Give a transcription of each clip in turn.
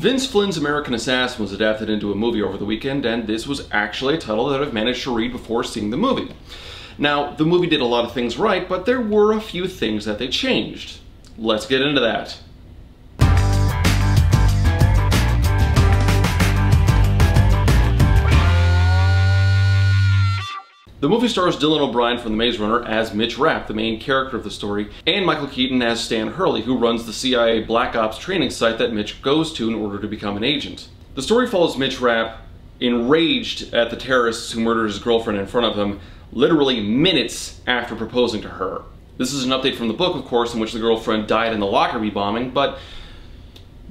Vince Flynn's American Assassin was adapted into a movie over the weekend, and this was actually a title that I've managed to read before seeing the movie. Now, the movie did a lot of things right, but there were a few things that they changed. Let's get into that. The movie stars Dylan O'Brien from The Maze Runner as Mitch Rapp, the main character of the story, and Michael Keaton as Stan Hurley, who runs the CIA Black Ops training site that Mitch goes to in order to become an agent. The story follows Mitch Rapp, enraged at the terrorists who murdered his girlfriend in front of him, literally minutes after proposing to her. This is an update from the book, of course, in which the girlfriend died in the Lockerbie bombing, but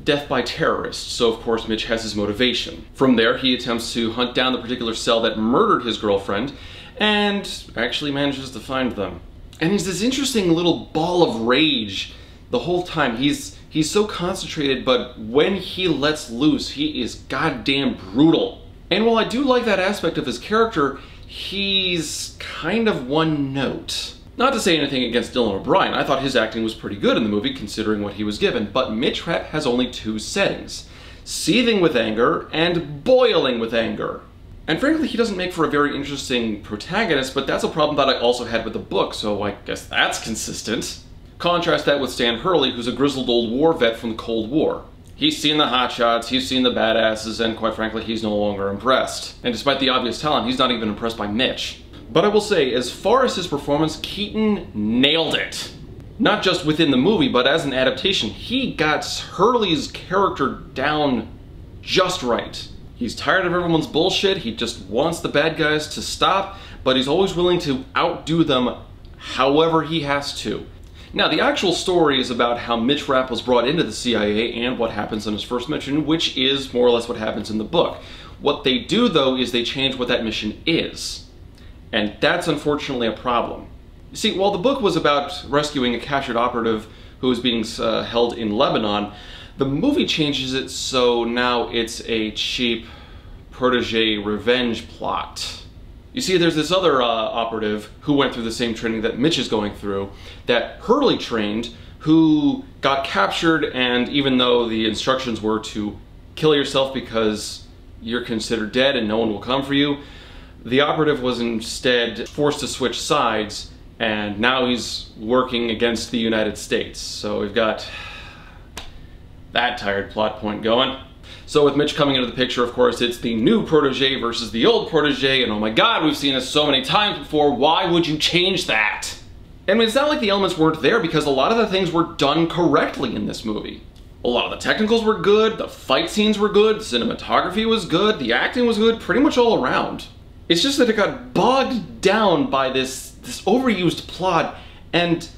death by terrorists, so of course Mitch has his motivation. From there, he attempts to hunt down the particular cell that murdered his girlfriend, and actually manages to find them. And he's this interesting little ball of rage the whole time. He's so concentrated, but when he lets loose, he is goddamn brutal. And while I do like that aspect of his character, he's kind of one note. Not to say anything against Dylan O'Brien, I thought his acting was pretty good in the movie considering what he was given, but Mitch Rapp has only two settings: seething with anger and boiling with anger. And frankly, he doesn't make for a very interesting protagonist, but that's a problem that I also had with the book, so I guess that's consistent. Contrast that with Stan Hurley, who's a grizzled old war vet from the Cold War. He's seen the hotshots, he's seen the badasses, and quite frankly, he's no longer impressed. And despite the obvious talent, he's not even impressed by Mitch. But I will say, as far as his performance, Keaton nailed it. Not just within the movie, but as an adaptation, he got Hurley's character down just right. He's tired of everyone's bullshit, he just wants the bad guys to stop, but he's always willing to outdo them however he has to. Now, the actual story is about how Mitch Rapp was brought into the CIA and what happens in his first mission, which is more or less what happens in the book. What they do, though, is they change what that mission is. And that's unfortunately a problem. You see, while the book was about rescuing a captured operative who was being held in Lebanon, the movie changes it so now it's a cheap protege revenge plot. You see, there's this other operative who went through the same training that Mitch is going through, that Hurley trained, who got captured, and even though the instructions were to kill yourself because you're considered dead and no one will come for you, the operative was instead forced to switch sides, and now he's working against the United States. So we've got that tired plot point going. So with Mitch coming into the picture, of course, it's the new protege versus the old protege, and oh my god, we've seen this so many times before, why would you change that? I mean, it's not like the elements weren't there, because a lot of the things were done correctly in this movie. A lot of the technicals were good, the fight scenes were good, the cinematography was good, the acting was good, pretty much all around. It's just that it got bogged down by this overused plot, and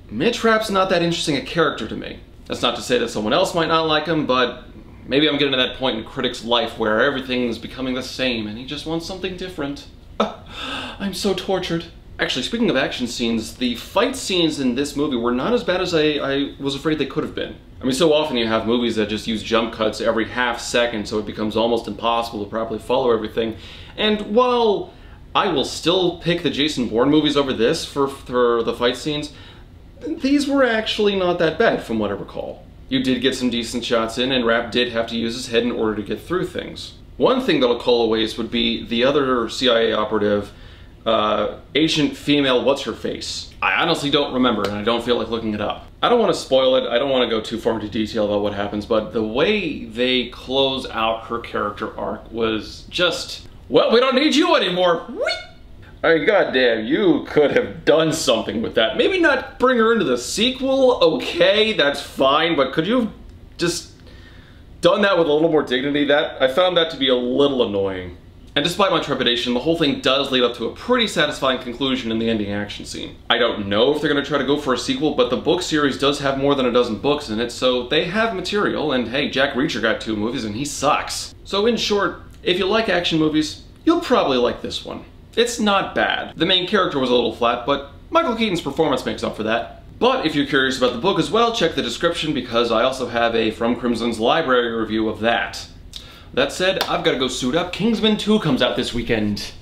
Mitch Rapp's not that interesting a character to me. That's not to say that someone else might not like him, but maybe I'm getting to that point in a critic's life where everything's becoming the same and he just wants something different. I'm so tortured. Actually, speaking of action scenes, the fight scenes in this movie were not as bad as I was afraid they could have been. I mean, so often you have movies that just use jump cuts every half second, so it becomes almost impossible to properly follow everything. And while I will still pick the Jason Bourne movies over this for the fight scenes, these were actually not that bad from what I recall. You did get some decent shots in, and Rapp did have to use his head in order to get through things. One thing that'll call a ways would be the other CIA operative, Agent Female What's-Her-Face. I honestly don't remember, and I don't feel like looking it up. I don't want to spoil it, I don't want to go too far into detail about what happens, but the way they close out her character arc was just, well, we don't need you anymore! Whee! I mean, goddamn, you could have done something with that. Maybe not bring her into the sequel, okay, that's fine, but could you have just done that with a little more dignity? I found that to be a little annoying. And despite my trepidation, the whole thing does lead up to a pretty satisfying conclusion in the ending action scene. I don't know if they're going to try to go for a sequel, but the book series does have more than a dozen books in it, so they have material, and hey, Jack Reacher got 2 movies and he sucks. So in short, if you like action movies, you'll probably like this one. It's not bad. The main character was a little flat, but Michael Keaton's performance makes up for that. But if you're curious about the book as well, check the description because I also have a From Crimson's Library review of that. That said, I've got to go suit up. Kingsman 2 comes out this weekend.